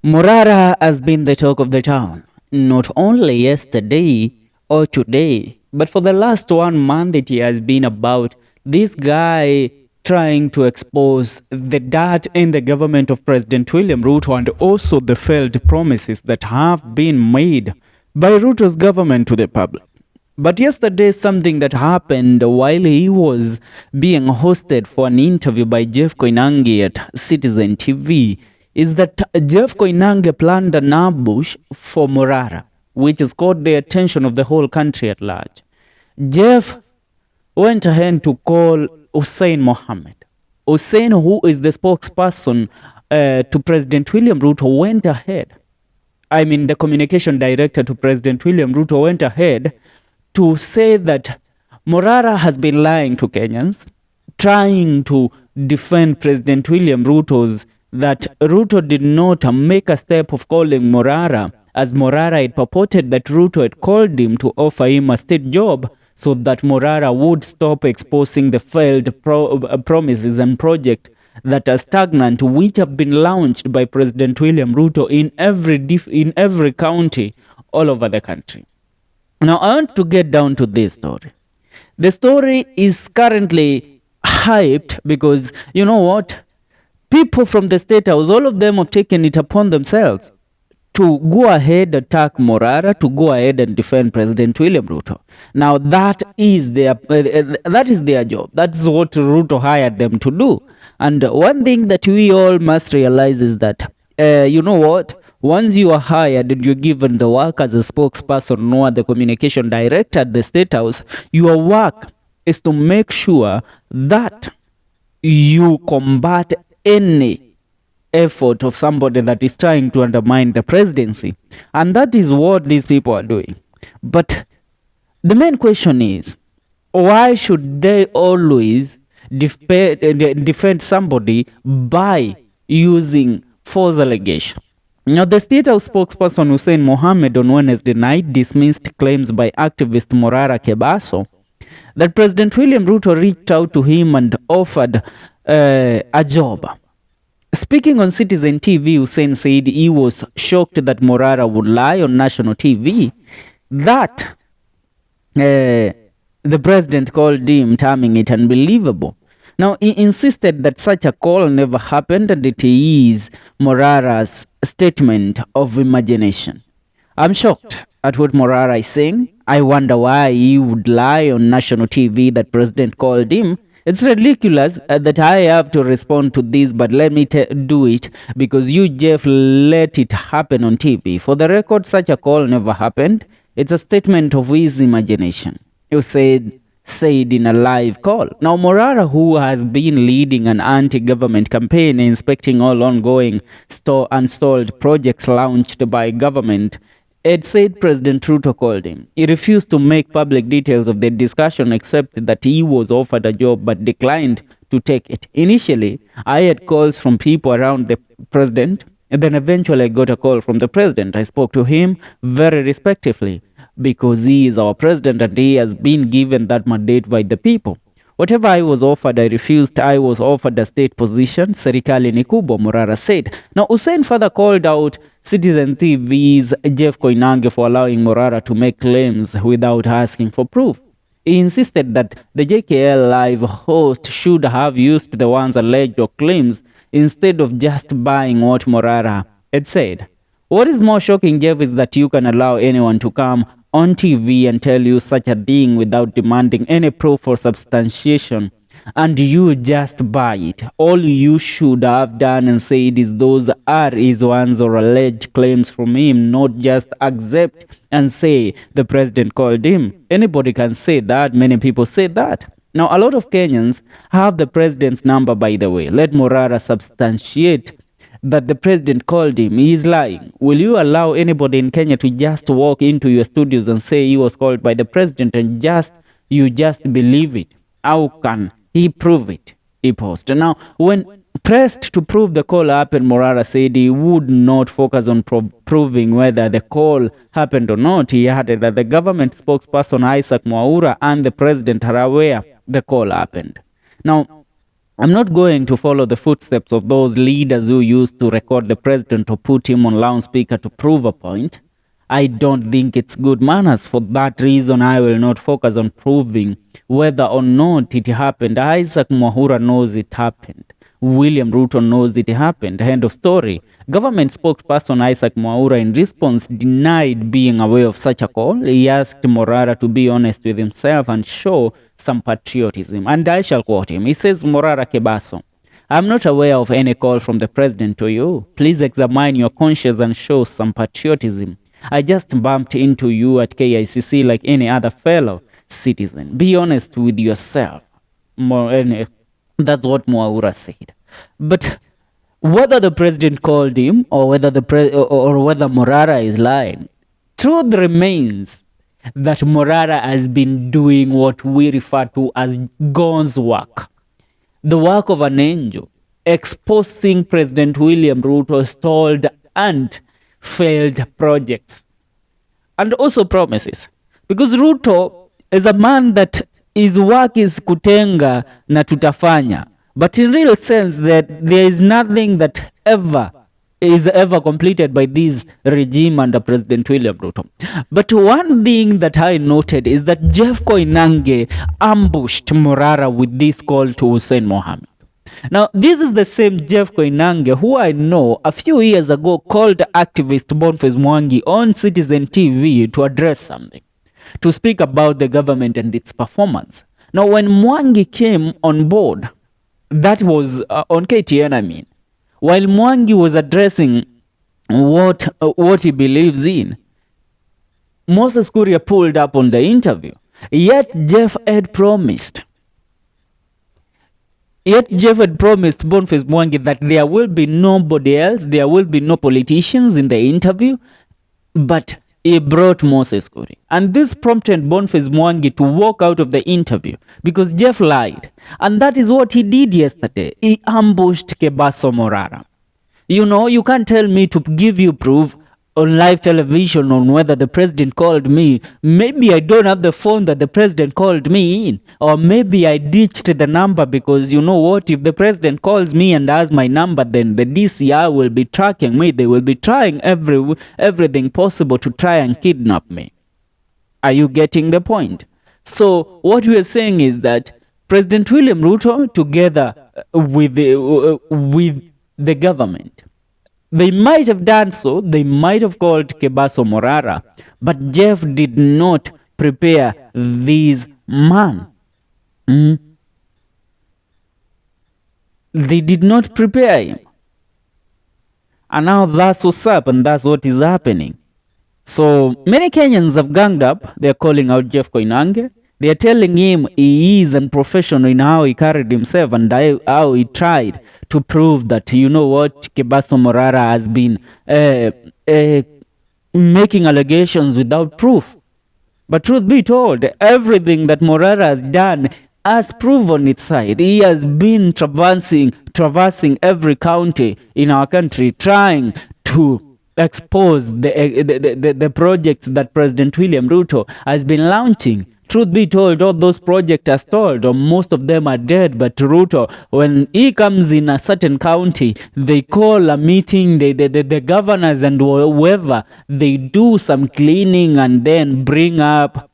Morara has been the talk of the town, not only yesterday or today, but for the last 1 month it has been about this guy trying to expose the dirt in the government of President William Ruto and also the failed promises that have been made by Ruto's government to the public. But yesterday, something that happened while he was being hosted for an interview by Jeff Koinange at Citizen TV is that Jeff Koinange planned an ambush for Morara, which has caught the attention of the whole country at large. Jeff went ahead to call Hussein Mohammed. Hussein, who is the spokesperson to President William Ruto, went ahead. The communication director to President William Ruto went ahead to say that Morara has been lying to Kenyans, trying to defend President William Ruto's that Ruto did not make a step of calling Morara, as Morara had purported that Ruto had called him to offer him a state job so that Morara would stop exposing the failed promises and projects that are stagnant, which have been launched by President William Ruto in every county all over the country. Now, I want to get down to this story. The story is currently hyped because, you know what? People from the State House, all of them have taken it upon themselves to go ahead and attack Morara, to go ahead and defend President William Ruto. Now, that is their job. That's what Ruto hired them to do. And one thing that we all must realize is that, you know what? Once you are hired and you're given the work as a spokesperson or the communication director at the State House, your work is to make sure that you combat any effort of somebody that is trying to undermine the presidency. And that is what these people are doing. But the main question is, why should they always defend somebody by using false allegations? Now, the State House spokesperson Hussein Mohammed on Wednesday night dismissed claims by activist Morara Kebaso that President William Ruto reached out to him and offered a job. Speaking on Citizen TV, Hussein said he was shocked that Morara would lie on national TV, that the president called him, terming it unbelievable. Now, he insisted that such a call never happened and it is Morara's statement of imagination. I'm shocked at what Morara is saying. I wonder why he would lie on national TV that president called him. It's ridiculous that I have to respond to this, but let me do it because you, Jeff, let it happen on TV. For the record, such a call never happened. It's a statement of his imagination. You said in a live call. Now, Morara, who has been leading an anti-government campaign inspecting all ongoing unstalled projects launched by government, had said President Ruto called him. He refused to make public details of the discussion except that he was offered a job but declined to take it. Initially, I had calls from people around the president, and then eventually I got a call from the president. I spoke to him very respectfully, because he is our president and he has been given that mandate by the people. Whatever I was offered, I refused. I was offered a state position. Serikali ni kubwa, Morara said. Now, Hussein further called out Citizen TV's Jeff Koinange for allowing Morara to make claims without asking for proof. He insisted that the JKL live host should have used the one's alleged claims instead of just buying what Morara had said. What is more shocking, Jeff, is that you can allow anyone to come on TV and tell you such a thing without demanding any proof or substantiation, and you just buy it. All you should have done and said is those are his ones or alleged claims from him, not just accept and say the president called him. Anybody can say that. Many people say that. Now, a lot of Kenyans have the president's number, by the way. Let Morara substantiate that the president called him. He is lying. Will you allow anybody in Kenya to just walk into your studios and say he was called by the president and you just believe it? How can he prove it? He posted. Now, when pressed to prove the call happened, Morara said he would not focus on proving whether the call happened or not. He added that the government spokesperson Hussein Mwaura and the president are aware the call happened. Now, I'm not going to follow the footsteps of those leaders who used to record the president or put him on loudspeaker to prove a point. I don't think it's good manners. For that reason, I will not focus on proving whether or not it happened. Isaac Mwaura knows it happened. William Ruto knows it happened. End of story. Government spokesperson Isaac Mwaura, in response, denied being aware of such a call. He asked Morara to be honest with himself and show some patriotism. And I shall quote him. He says, Morara Kebaso, I'm not aware of any call from the president to you. Please examine your conscience and show some patriotism. I just bumped into you at KICC like any other fellow citizen. Be honest with yourself. That's what Mwaura said. But whether the president called him or whether whether Morara is lying, truth remains that Morara has been doing what we refer to as God's work, the work of an angel, exposing President William Ruto's stalled and failed projects and also promises, because Ruto is a man that his work is kutenga na tutafanya, but in real sense that there is nothing that is ever completed by this regime under President William Ruto. But one thing that I noted is that Jeff Koinange ambushed Morara with this call to Hussein Mohammed. Now, this is the same Jeff Koinange who I know a few years ago called activist Boniface Mwangi on Citizen TV to address something, to speak about the government and its performance. Now, when Mwangi came on board, that was on KTN, I mean, while Mwangi was addressing what he believes in, Moses Kuria pulled up on the interview. Yet Jeff had promised Boniface Mwangi that there will be nobody else, there will be no politicians in the interview, but he brought Moses Kuria. And this prompted Boniface Mwangi to walk out of the interview because Jeff lied. And that is what he did yesterday. He ambushed Kebaso Morara. You know, you can't tell me to give you proof on live television on whether the president called me. Maybe I don't have the phone that the president called me in. Or maybe I ditched the number because you know what? If the president calls me and has my number, then the DCI will be tracking me. They will be trying everything possible to try and kidnap me. Are you getting the point? So what we are saying is that President William Ruto, together with the government, they might have done so, they might have called Kebaso Morara, but Jeff did not prepare this man. They did not prepare him. And now that's what's up and that's what is happening. So many Kenyans have ganged up. They're calling out Jeff Koinange. They're telling him he is unprofessional in how he carried himself and how he tried to prove that, you know what, Kebaso Morara has been making allegations without proof. But truth be told, everything that Morara has done has proven its side. He has been traversing every county in our country, trying to expose the projects that President William Ruto has been launching. Truth be told, all those projects are stalled, or most of them are dead. But Ruto, when he comes in a certain county, they call a meeting, the governors and whoever, they do some cleaning and then bring up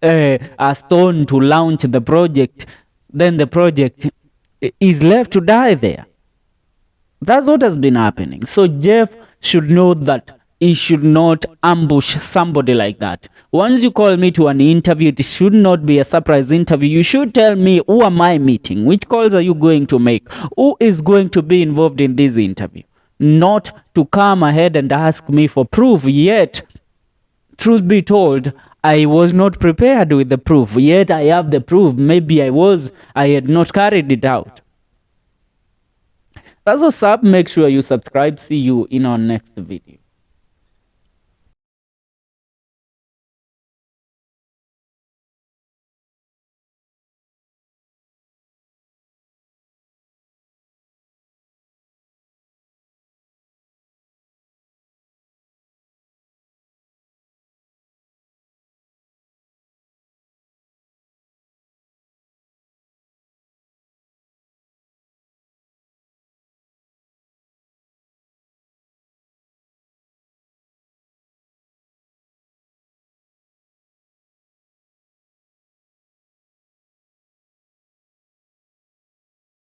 a stone to launch the project. Then the project is left to die there. That's what has been happening. So Jeff should know that he should not ambush somebody like that. Once you call me to an interview, it should not be a surprise interview. You should tell me, who am I meeting? Which calls are you going to make? Who is going to be involved in this interview? Not to come ahead and ask me for proof. Yet, truth be told, I was not prepared with the proof. Yet I have the proof. Maybe I had not carried it out. That's what's up. Make sure you subscribe. See you in our next video.